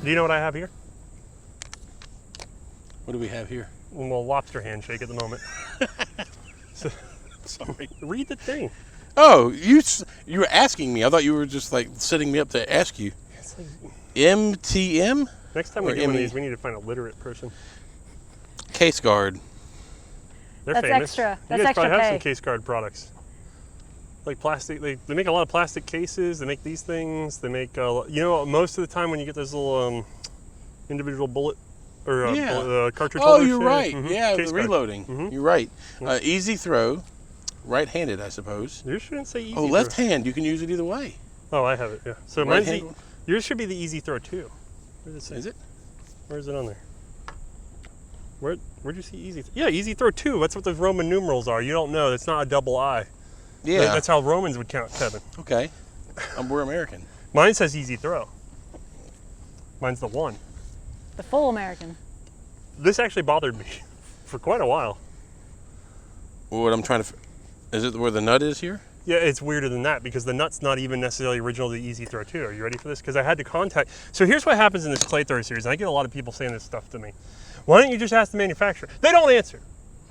Do you know what I have here? What do we have here? Well, lobster handshake at the moment. So, Sorry. read the thing. Oh, you were asking me. I thought you were just like setting me up to ask you. It's like, MTM? next time we do one of these, we need to find a literate person. Case guard. They're That's famous. extra. You That's guys extra probably have pay. some case guard products. Like plastic, they make a lot of plastic cases. They make these things. They make, most of the time when you get those little individual bullet or cartridge Oh, holders. you're right. Mm-hmm. Yeah, Case the guard. reloading. Mm-hmm. You're right. Easy throw, right-handed, I suppose. Yours shouldn't say easy. Oh, left hand. You can use it either way. Oh, I have it. Yeah. So Right mine's hand? yours should be the easy throw too. Where does it say? Is it? Where is it on there? Where'd you see easy? Yeah, easy throw 2. That's what those Roman numerals are. You don't know. That's not a double I. Yeah. That's how Romans would count, Kevin. Okay. We're American. Mine says easy throw. Mine's the 1. The full American. This actually bothered me for quite a while. What I'm trying to... Is it where the nut is here? Yeah, it's weirder than that because the nut's not even necessarily original to the easy throw 2. Are you ready for this? Because I had to contact... So here's what happens in this clay throw series. And I get a lot of people saying this stuff to me. Why don't you just ask the manufacturer? They don't answer.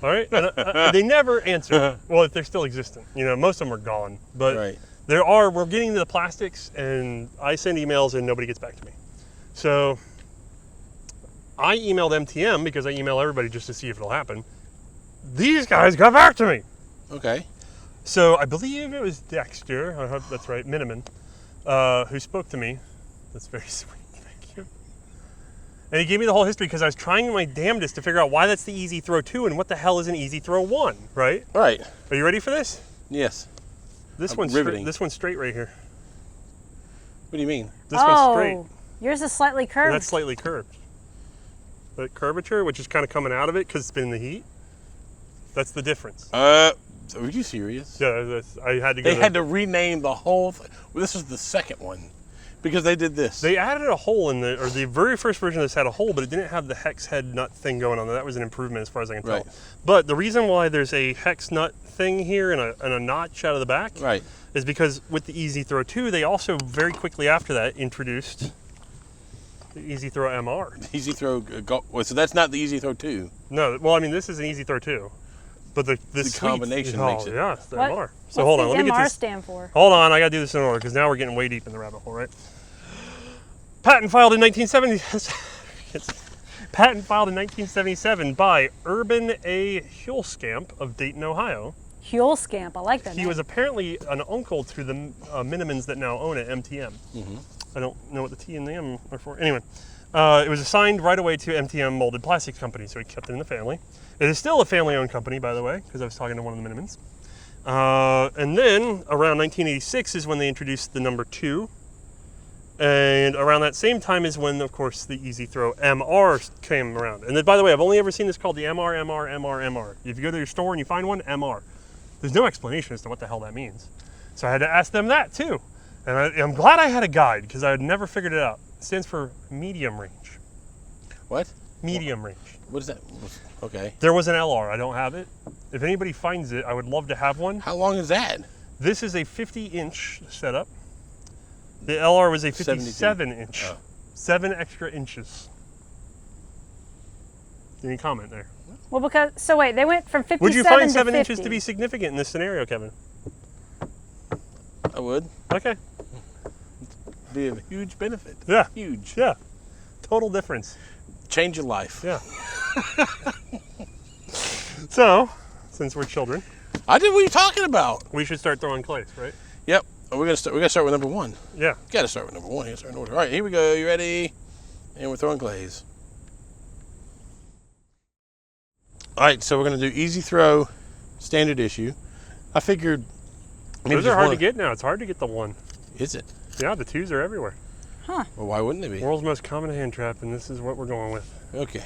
All right? And, they never answer. Well, if they're still existent. Most of them are gone. But Right. we're getting to the plastics and I send emails and nobody gets back to me. So I emailed MTM because I email everybody just to see if it'll happen. These guys got back to me. Okay. So I believe it was Dexter, I hope that's right, Miniman, who spoke to me. That's very sweet, thank you. And he gave me the whole history because I was trying my damnedest to figure out why that's the easy throw 2 and what the hell is an easy throw 1, right? Right. Are you ready for this? Yes. This I'm one's riveting. this one's straight right here. What do you mean? This one's straight. Yours is slightly And curved. that's slightly curved. But curvature, which is kind of coming out of it because it's been in the heat, that's the difference. Are you serious? Yeah, I had to go They had to rename the whole thing. Well, this was the second one because they did this. They added a hole in the very first version of this had a hole, but it didn't have the hex head nut thing going on. That was an improvement as far as I can tell. Right. But the reason why there's a hex nut thing here and a notch out of the back Right. is because with the Easy Throw 2, they also very quickly after that introduced the Easy Throw MR. Easy throw. So that's not the easy throw 2. No, well, I mean, this is an Easy Throw 2. But the combination makes it. Yeah, it's the What? MR. So hold on, let me get MR this. stand for? Hold on, I gotta do this in order because now we're getting way deep in the rabbit hole, right? Patent filed in 1970. Patent filed in 1977 by Urban A. Hulskamp of Dayton, Ohio. Hulskamp, I like that He name. was apparently an uncle to the Minimans that now own it, MTM. Mm-hmm. I don't know what the T and the M are for. Anyway, it was assigned right away to MTM Molded Plastics Company, so he kept it in the family. It is still a family-owned company, by the way, because I was talking to one of the Minimans. And then around 1986 is when they introduced the number 2. And around that same time is when, of course, the Easy Throw MR came around. And then, by the way, I've only ever seen this called the MR. If you go to your store and you find one, MR. There's no explanation as to what the hell that means. So I had to ask them that too. And I'm glad I had a guide because I had never figured it out. It stands for medium range. What? Medium range. What is that? Okay. There was an LR. I don't have it. If anybody finds it, I would love to have one. How long is that? This is a 50-inch setup. The LR was a 57-inch. Oh. 7 extra inches. Any comment there? Well, so wait, they went from 57 Would you find to 7 inches 50. to be significant in this scenario, Kevin? I would. Okay. Be a huge benefit. Yeah. Huge. Yeah. Total difference. Change your life. Yeah. So, since we're children, What are you talking about? we should start throwing clays, right? Yep. We're gonna start with number 1. Yeah. Got to start with number 1. You got to start in order. All right, here we go. You ready? And we're throwing clays. All right, so we're gonna do easy throw, standard issue. I figured. maybe Those just are hard one- to get now. It's hard to get the 1. Is it? Yeah, the 2s are everywhere. Huh. Well, why wouldn't they be? World's most common hand trap, and this is what we're going with. Okay.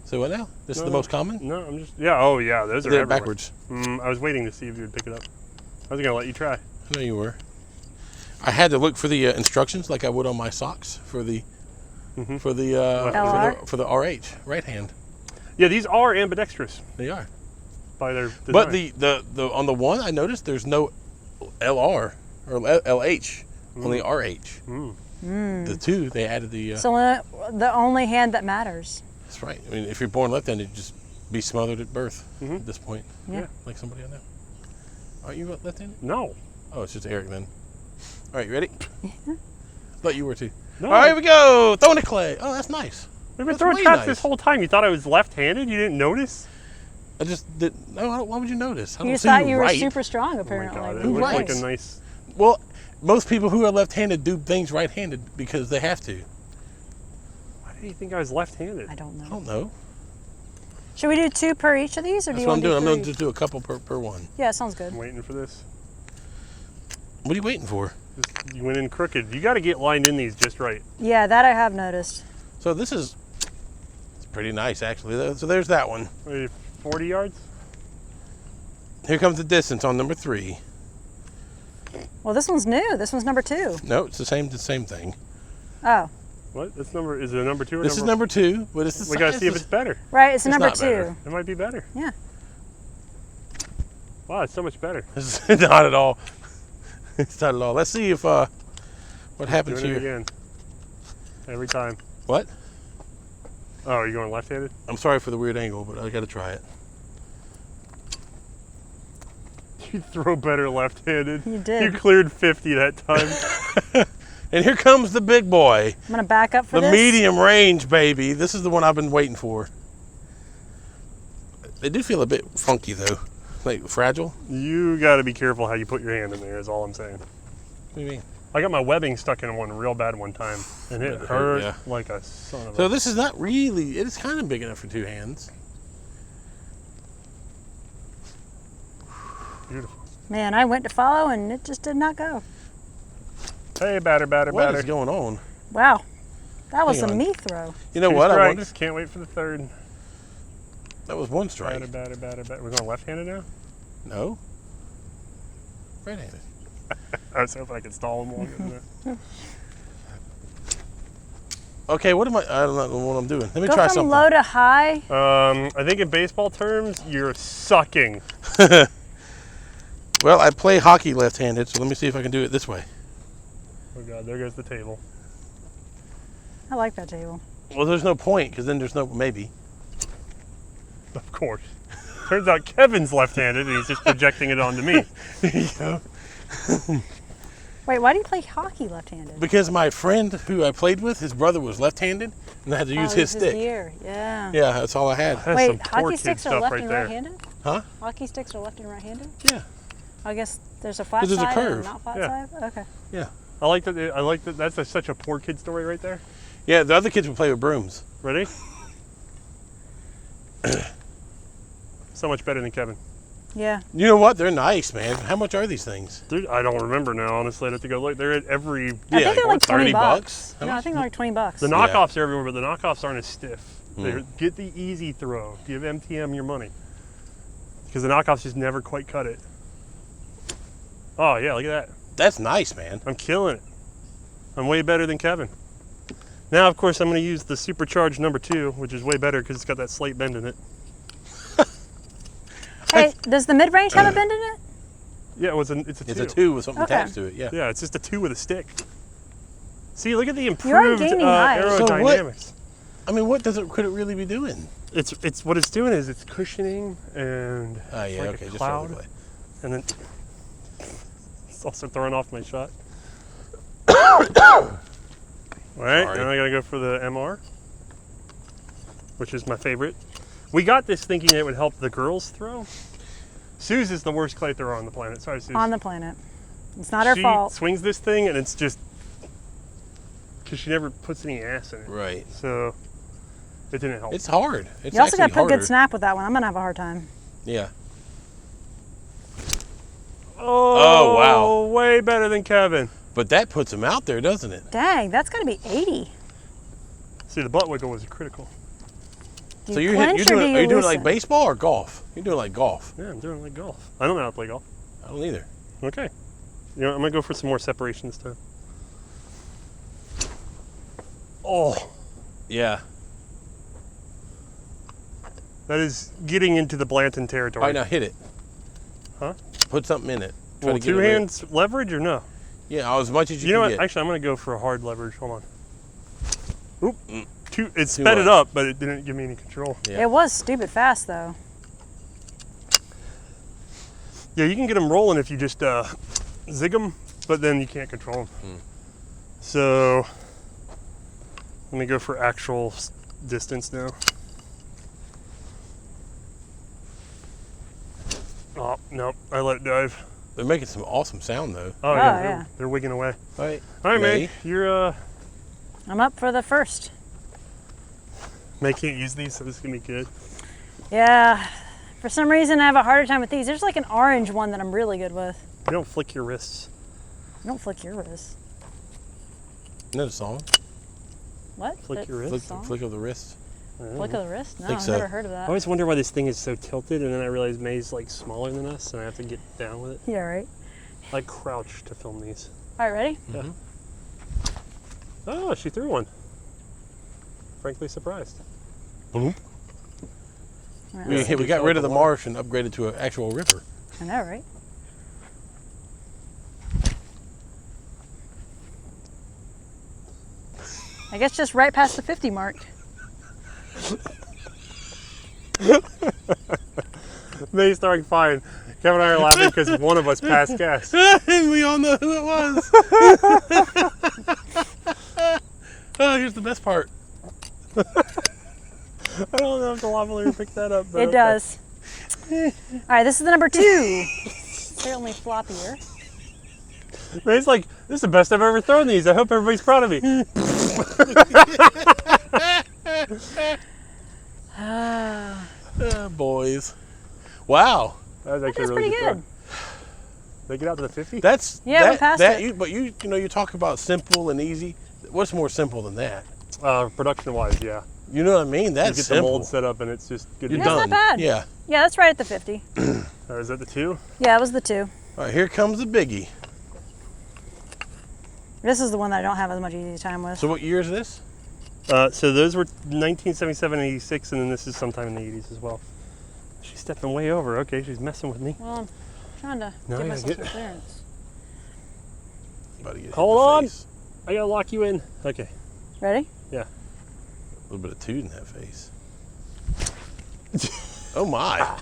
So what now? This is the most common? No, I'm just, yeah, oh yeah, those are They're everywhere. backwards. I was waiting to see if you would pick it up. I was gonna let you try. I know you were. I had to look for the instructions like I would on my socks for the LR? for the RH right hand. Yeah, these are ambidextrous They are. by their design. But the on the one I noticed there's no LR or LH, only RH. The two, they added the. So the only hand that matters. That's right. I mean, if you're born left-handed, you'd just be smothered at birth at this point. Yeah. Like somebody I know. Aren't you left-handed? No. Oh, it's just Eric then. All right, you ready? Thought you were too. No. All right, here we go. Throwing the clay. Oh, that's nice. We've been That's throwing way traps nice. this whole time. You thought I was left-handed? You didn't notice? I just did. No, why would you notice? I don't You see thought you were right. super strong, Oh my apparently. god, it Who looks like knows? a nice... Well, most people who are left-handed do things right-handed because they have to. Why do you think I was left-handed? I don't I know. don't know. Should we do 2 per each of these, or do That's you what I'm want to doing. I'm do going to 3? just do a couple per one. Yeah, sounds good. I'm waiting for this. What are you waiting for? Just, you went in crooked. You got to get lined in these just right. Yeah, that I have noticed. So this is it's pretty nice, actually. So there's that one. Maybe 40 yards? Here comes the distance on number 3. Well, this one's new. This one's number 2. No, it's the same thing. Oh, What? This number is it a number 2 or This is number 2, but it's the We got to size see if is- it's better. right. It's a It's number not 2. better. It might be better. Yeah. Wow, it's so much better. It's not at all. It's not at all. Let's see if what happens Doing it here. again. Every time. What? Oh, are you going left-handed? I'm sorry for the weird angle, but I got to try it. You throw better left-handed. You did. You cleared 50 that time. And here comes the big boy. I'm gonna back up for The this. medium range, baby. This is the one I've been waiting for. They do feel a bit funky, though. Like fragile. You got to be careful how you put your hand in there is all I'm saying. What do you mean? I got my webbing stuck in one real bad one time, and it That hurt, hurt yeah. like a son of So a... this is not really, it is kind of big enough for 2 hands. Beautiful. Man, I went to follow and it just did not go. Hey, batter. What is going on? Wow, that was Hang a on. me throw. You know 2 what? I strikes. wonder. Can't wait for the third. That was 1 strike. Batter. We're going left-handed now? No. Right-handed. I was hoping I could stall him longer than that. Okay, what am I don't know what I'm doing. Let me Go try from something. low to high. I think in baseball terms, you're sucking. Well, I play hockey left-handed, so let me see if I can do it this way. Oh god, there goes the table. I like that table. Well, there's no point, because then there's no maybe. Of course. Turns out Kevin's left-handed, and he's just projecting it onto me. There you go. Wait, why do you play hockey left-handed? Because my friend who I played with, his brother was left-handed, and I had to use his stick. Gear. Yeah. Yeah, that's all I had. That's some Wait, poor hockey kid sticks are stuff left right and there. right-handed? Huh? Hockey sticks are left and right-handed? Yeah. I guess there's a flat 'Cause there's a side curve. and a not flat Yeah. side? Okay. Yeah. I like that. That's such a poor kid story right there. Yeah, the other kids would play with brooms. Ready? So much better than Kevin. Yeah. You know what? They're nice, man. How much are these things? Dude, I don't remember now, honestly. I'd have to go look. They're at every... I think they're like 20 30 bucks. How No, I much? think they're like 20 bucks. The knockoffs are everywhere, but the knockoffs aren't as stiff. Mm. Get the easy throw. Give MTM your money. Because the knockoffs just never quite cut it. Oh, yeah, look at that. That's nice, man. I'm killing it. I'm way better than Kevin. Now, of course, I'm going to use the supercharged number 2, which is way better because it's got that slight bend in it. Hey, does the mid-range have a bend in it? Yeah, it's a 2. It's a 2 with something Okay. attached to it, yeah. Yeah, it's just a 2 with a stick. See, look at the are improved gaining height. So what- aerodynamics. I mean, could it really be doing? It's what it's doing is it's cushioning and Oh, it's yeah, like okay, a just cloud, the other way. and then it's also throwing off my shot. All right, Sorry. now I gotta go for the MR, which is my favorite. We got this thinking it would help the girls throw. Suze is the worst clay thrower on the planet. Sorry, Suze. On the planet. It's not her She fault. swings this thing and it's just because she never puts any ass in it. Right. So it didn't help. It's hard. It's You also got to actually put good harder. snap with that one. I'm going to have a hard time. Yeah. oh, wow. Way better than Kevin. But that puts him out there, doesn't it? Dang, that's got to be 80. See, the butt wiggle was critical. Do So you you're clinch or do doing you it like loosen? baseball or golf? You're doing like golf. Yeah, I'm doing it like golf. I don't know how to play golf. I don't either. Okay. You know, I'm gonna go for some more separation this time. Oh, Yeah. that is getting into the Blanton territory. All right, now hit it. Huh? Put something in it. Try Well, to get two it hands leverage or no? Yeah, as much as you You know can what? get. Actually, I'm going to go for a hard leverage. Hold on. Oop. It sped much. it up, but it didn't give me any control. Yeah. It was stupid fast though. Yeah, you can get them rolling if you just zig them, but then you can't control them. So let me go for actual distance now. Oh, nope, I let it dive. They're making some awesome sound though. Oh, yeah. yeah, they're wigging away. All right. All right, May. May, you're, I'm up for the first. May can't use these, so this is gonna be good. Yeah. For some reason, I have a harder time with these. There's like an orange one that I'm really good with. You don't flick your wrists. You don't flick your wrist. Isn't that a song? What? Flick your wrist? Flick, Song? flick of the wrist. Flick of the wrist? No, think I've so. never heard of I that. always wonder why this thing is so tilted, and then I realize May's like smaller than us, and I have to get down with it. Yeah, right. I like crouch to film these. All right, ready? Yeah. Oh, she threw one. Frankly surprised. All right, let's see. We got rid of the marsh and upgraded to an actual river. I know, right? I guess just right past the 50 mark. May's throwing fine. Kevin and I are laughing because one of us passed gas. We all know who it was. Oh, here's the best part. I don't know if the lavalier picked that up. But It does. All right, this is the number 2. Certainly floppier. May's like, this is the best I've ever thrown these. I hope everybody's proud of me. Boys. Wow. That was actually That's a really pretty good. good. Throw. They get out to the 50? That's Yeah, we passed it. You talk about simple and easy. What's more simple than that? Production-wise, yeah. You know what I mean? You That's get simple. the mold set up and it's just good. You're That's done. not bad. Yeah. Yeah, that's right at the 50. Or is that the 2? Yeah, it was the 2. All right, here comes the biggie. This is the one that I don't have as much easy time with. So what year is this? So those were 1977, 86, and then this is sometime in the 80s as well. She's stepping way over. Okay, she's messing with me. Well, I'm trying to No, give yeah, myself get- some clearance. About to get hit Hold in the on. face. I gotta lock you in. Okay. Ready? Yeah. A little bit of toot in that face. Oh my.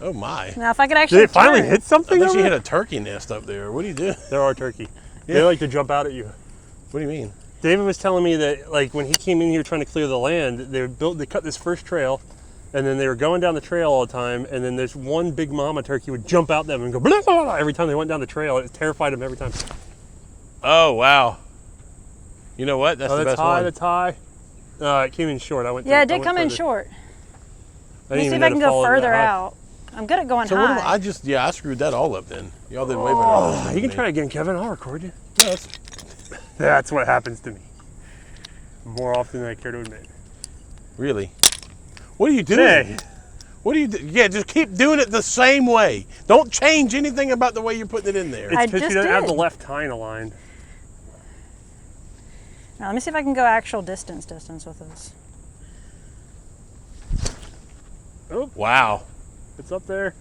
Oh my. Now, if I could actually Did it finally turn. hit I something? think she over hit a turkey nest up there. What do you do? There are turkey. Yeah. They like to jump out at you. What do you mean? David was telling me that, like, when he came in here trying to clear the land, they cut this first trail, and then they were going down the trail all the time, and then there's one big mama turkey would jump out them and go blah, blah, blah, every time they went down the trail. It terrified them every time. Oh wow. You know what? That's Oh, the that's best high. one. That's high. It came in short. Yeah, it did come in short. I Let me see didn't even if know I to can go follow it that further high. out. I'm good at going So what am high. I screwed that all up then. Y'all did way better. Oh, you can try again, Kevin. I'll record you. Yes. That's what happens to me. More often than I care to admit. Really? What are you doing? Hey. What do you do? Yeah, just keep doing it the same way. Don't change anything about the way you're putting it in there. It's I because you just don't have the did. left tine aligned. Now, let me see if I can go actual distance with this. Oh, Wow. it's up there.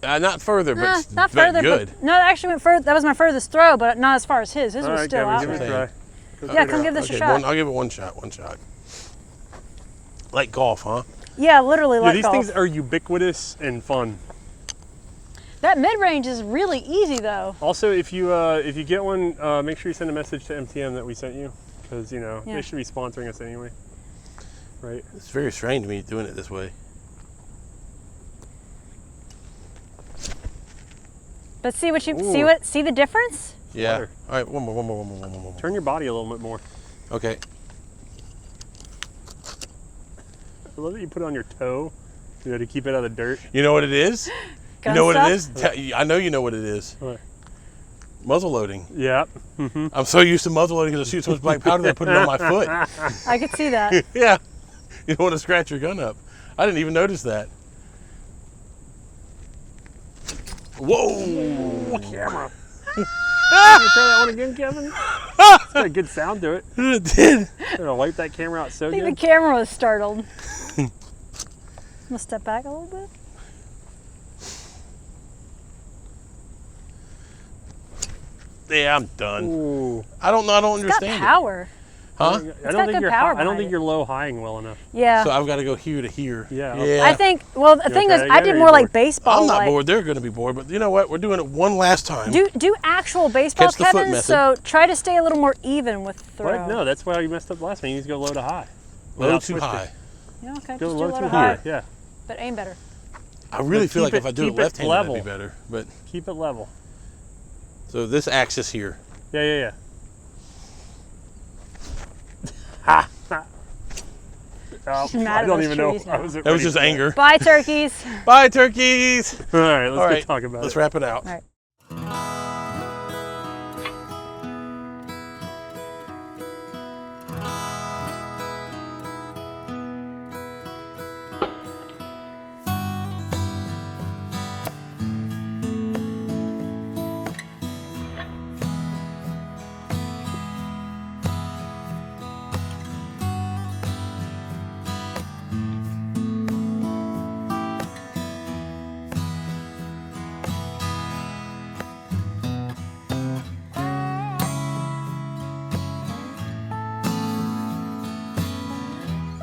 Not further, but Not but further, good. but no, that actually went further. That was my furthest throw, but not as far as his. His All was right, still Kevin, out give it a there. try. Yeah, come give this a shot. I'll give it one shot. One shot. Like golf, huh? Yeah, literally Yeah, like these golf. things are ubiquitous and fun. That mid-range is really easy though. Also, if you get one, make sure you send a message to MTM that we sent you, because Yeah. they should be sponsoring us anyway, right? It's very strange to me doing it this way. But see what you Ooh. see the difference? Yeah. Water. All right, one more. Turn your body a little bit more. Okay. I love that you put it on your toe, to keep it out of the dirt. You know what it is? Gun You know what it stuff? is? I know you know what it is. What? Muzzle loading. Yeah. I'm so used to muzzle loading because I shoot so much black powder that I put it on my foot. I could see that. Yeah. You don't want to scratch your gun up. I didn't even notice that. Whoa! Camera. Can you try that one again, Kevin? It's got a good sound to it. It did. I'm gonna wipe that camera out so I think good. the camera was startled. I'm gonna step back a little bit. Yeah, I'm done. Ooh. I don't know. I don't It's got understand power. Huh? I got don't think good you're power I don't behind think it. you're low highing well enough. Yeah. So I've got to go here to here. Yeah. I think, well, the thing is, okay? I Yeah, did you're more like bored. baseball. I'm not like, bored. They're going to be bored. But you know what? We're doing it one last time. Do actual baseball, Catch the foot Kevin, method. so try to stay a little more even with throw. What? No, that's why you messed up last time. You need to go low to high. Low Without too twisting. high. Yeah, okay, Go just do low a little too high, high. Yeah. but aim better. I really But feel keep like if it- I do it keep it left-handed, that'd be level. better. But Keep it level. so this axis here. Yeah. Ha! Oh, Mad I at don't those even know. trees I now. wasn't That was ready just for that. anger. Bye, turkeys. Bye, turkeys. All right, let's All go right, talk about let's it. wrap it out. All right.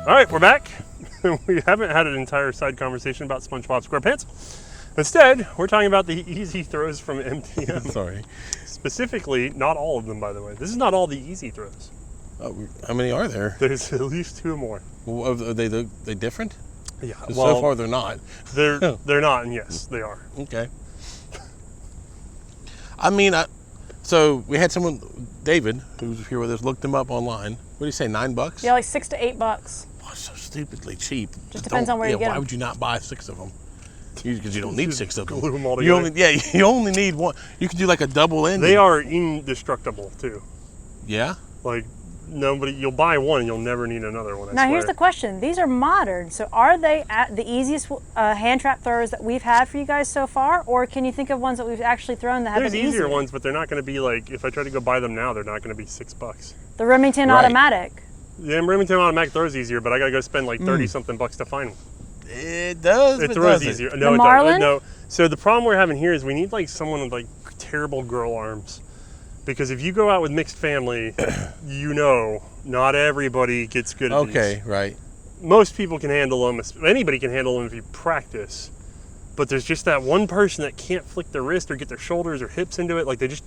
All right, we're back. We haven't had an entire side conversation about SpongeBob SquarePants. Instead, we're talking about the easy throws from MTM. Sorry. Specifically, not all of them, by the way. This is not all the easy throws. Oh, how many are there? There's at least two more. Well, are they different? Yeah. 'Cause Well, so far they're not. they're not, and yes, they are. Okay. I mean, so we had someone, David, who's here with us, looked them up online. What do you say, $9? Yeah, like $6 to $8. Oh, it's so stupidly cheap. Just depends on where you get Why them. would you not buy 6 of them? Because you don't need 6 of them. Glue them all You together. you only need one. You could do like a double ending. They are indestructible too. Yeah. Like you'll buy one and you'll never need another one. I Now, here's swear. the question. These are modern, so are they at the easiest hand trap throwers that we've had for you guys so far, or can you think of ones that we've actually thrown that have There's been easier easier? ones, but they're not going to be like, if I try to go buy them now, they're not going to be $6. The Remington Right. automatic. Yeah, Remington automatic throws easier, but I got to go spend like 30 something bucks to find one. It does. It but throws doesn't. easier. The No, it Marlin? doesn't. No. So the problem we're having here is we need like someone with like terrible girl arms. Because if you go out with mixed family, you know, not everybody gets good at Okay, these. right. Most people can handle them. Anybody can handle them if you practice. But there's just that one person that can't flick their wrist or get their shoulders or hips into it. Like they just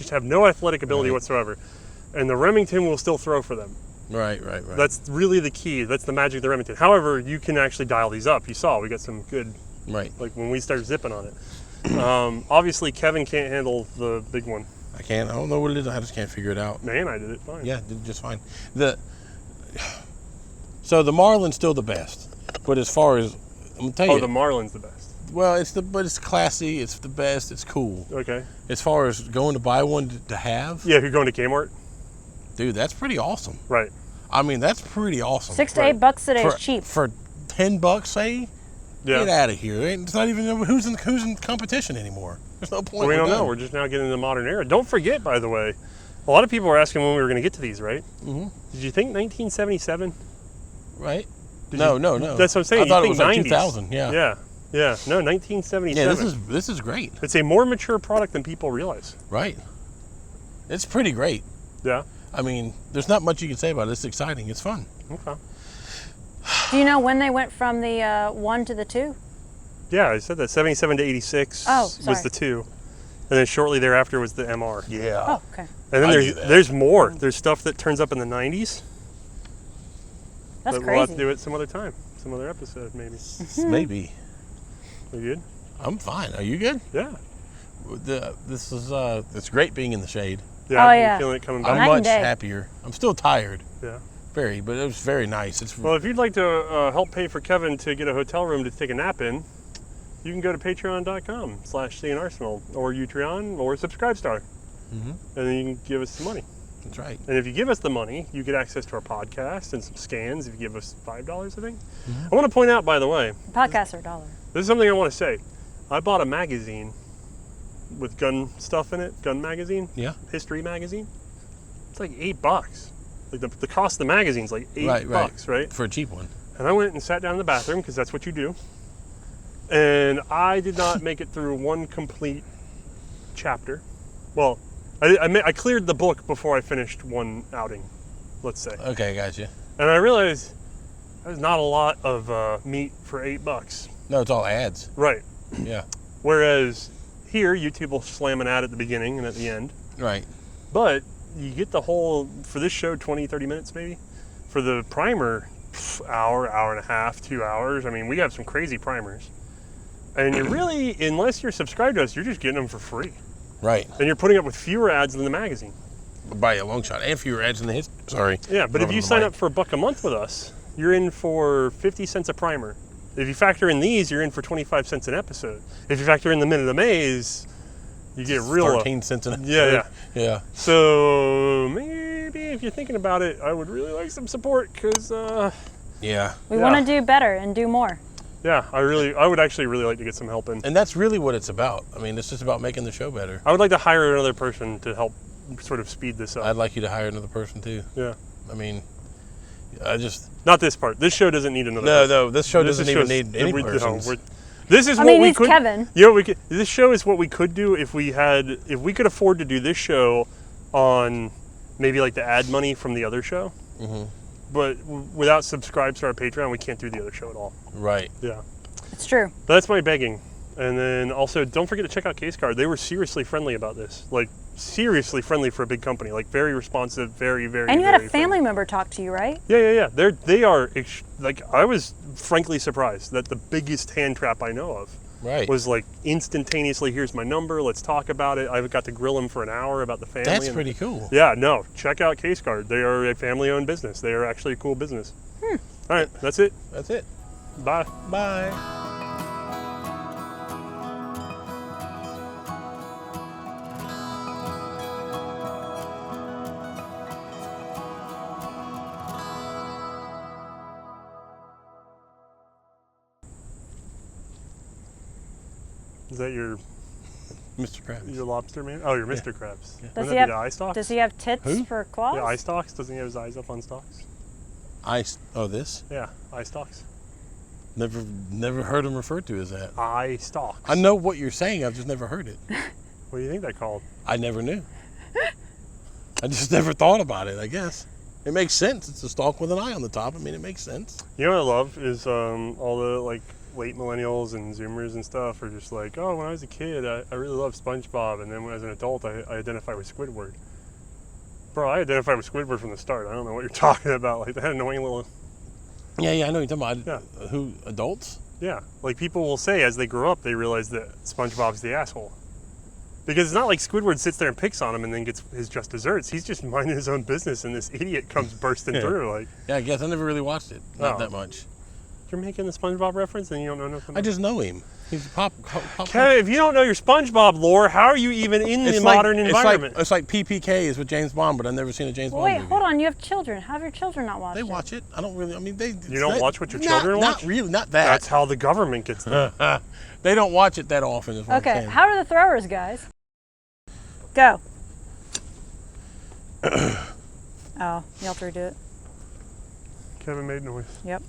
have no athletic ability Right. whatsoever. And the Remington will still throw for them. Right. That's really the key. That's the magic of the Remington. However, you can actually dial these up. You saw we got some good, right. like when we start zipping on it. Obviously, Kevin can't handle the big one. I can't. I don't know what it is. I just can't figure it out. Man, I did it fine. Yeah, did just fine. So the Marlin's still the best, but as far as I'm gonna tell Oh, you, the Marlin's the best. well, but it's classy. It's the best. It's cool. Okay. As far as going to buy one to have, Yeah, if you're going to Kmart. dude, that's pretty awesome. Right. I mean, that's pretty awesome. $6 to $8 today for, is cheap. for $10, say. Yeah. Get out of here. It's not even who's in competition anymore. There's no point. We We're don't know. done. We're just now getting in the modern era. Don't forget, by the way, a lot of people were asking when we were going to get to these, right? Mhm. Did you think 1977? Right? Did No. That's what I'm saying. I thought you it think was like 90s. 2000. Yeah. Yeah. No, 1977. Yeah. This is great. It's a more mature product than people realize. Right. It's pretty great. Yeah. I mean, there's not much you can say about it. It's exciting. It's fun. Okay. Do you know when they went from the 1 to the 2? Yeah, I said that 77 to 86 Oh, was sorry. the 2, and then shortly thereafter was the MR. Yeah. Oh, okay. And then I knew that. there's more. There's stuff that turns up in the 90s. That's But we'll have to crazy. do it some other time, some other episode maybe. Maybe. You good? I'm fine. Are you good? Yeah. This is it's great being in the shade. Yeah. Oh, you yeah. feeling it coming I'm back? Night and much day. happier. I'm still tired. Yeah. Very, but it was very nice. It's Well, if you'd like to help pay for Kevin to get a hotel room to take a nap in, you can go to patreon.com/C&Rsenal or Utreon or Subscribestar. Mhm. And then you can give us some money. That's right. And if you give us the money, you get access to our podcast and some scans if you give us $5, I think. Mm-hmm. I want to point out, by the way, Podcasts are $1. this is something I want to say. I bought a magazine with gun stuff in it, gun magazine, Yeah. history magazine. It's like $8. Like the cost of the magazine's like $8, right? For a cheap one. And I went and sat down in the bathroom because that's what you do. And I did not make it through one complete chapter. Well, I cleared the book before I finished one outing, let's say. Okay, gotcha. And I realized there's not a lot of meat for $8. No, it's all ads. Right. Yeah. Whereas here, YouTube will slam an ad at the beginning and at the end. Right. But you get the whole, for this show, 20, 30 minutes maybe. For the primer, hour, hour and a half, 2 hours. I mean, we have some crazy primers. And you really, unless you're subscribed to us, you're just getting them for free. Right. And you're putting up with fewer ads than the magazine. By a long shot. And fewer ads in the hit. Sorry. Yeah, but if you sign up for $1 a month with us, you're in for 50 cents a primer. If you factor in these, you're in for 25 cents an episode. If you factor in the Minute of Maze, you get real 13 cents an episode. Yeah. Yeah. So maybe if you're thinking about it, I would really like some support because Yeah. We want to do better and do more. yeah, I would actually really like to get some help in. And that's really what it's about. I mean, it's just about making the show better. I would like to hire another person to help sort of speed this up. I'd like you to hire another person too. Yeah. I mean, I just... Not this part. This show doesn't need another No, person. no, this show This doesn't show even is- need any persons. This is I what mean, we he's could. Kevin. You know, we could. This show is what we could do if we could afford to do this show on maybe like the ad money from the other show. Mm-hmm. But without subscribes to our Patreon, we can't do the other show at all. Right. Yeah. It's true. But that's my begging. And then also, don't forget to check out Case Card. They were seriously friendly about this. Like, seriously friendly for a big company. Like, very responsive, very, very, And you had a very family friendly. member talk to you, right? Yeah. They are, like, I was frankly surprised that the biggest hand trap I know of Right. was like instantaneously, here's my number, let's talk about it. I got to grill him for an hour about the family. That's and- pretty cool. Yeah, no, check out Case Card. They are a family-owned business. They are actually a cool business. All right, that's it. That's it. Bye. Bye. Is that your Mr. Krabs. lobster man? Oh, you're Mr. Krabs. Does Wouldn't he that have be the eye stalks? Does he have tits Who? for claws? Yeah, eye stalks. Doesn't he have his eyes up on stalks? Oh, this? Yeah, eye stalks. Never heard him referred to as that. Eye stalks. I know what you're saying, I've just never heard it. What do you think that called? I never knew. I just never thought about it, I guess. It makes sense. It's a stalk with an eye on the top. I mean, it makes sense. You know what I love is all the like late millennials and Zoomers and stuff are just like, oh, when I was a kid, I really loved SpongeBob, and then when I was an adult, I identify with Squidward. Bro, I identify with Squidward from the start. I don't know what you're talking about. Like that annoying little. Yeah, I know what you're talking about. Yeah. Who, adults? Yeah, like people will say as they grow up, they realize that SpongeBob's the asshole. Because it's not like Squidward sits there and picks on him and then gets his just desserts. He's just minding his own business, and this idiot comes bursting through. Like, Yeah, I guess I never really watched it. Not Oh. that much. you're making the SpongeBob reference and you don't know nothing. I just know him. He's a pop. Okay, if you don't know your SpongeBob lore, how are you even in the modern environment? It's like PPK is with James Bond, but I've never seen a James Well, Bond wait, movie. hold on. You have children. How have your children not watched They it? watch it. I don't really. I mean, they. You don't watch what your children Not watch? really. Not that. That's how the government gets them. They don't watch it that often. Is what I'm Okay, saying. how are the throwers, guys? Go. Oh, y'all three do it. Kevin made noise. Yep.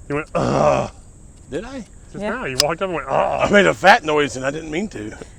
He went, ugh. Did I? Just Yeah. now. You walked up and went, I ugh. made a fat noise and I didn't mean to.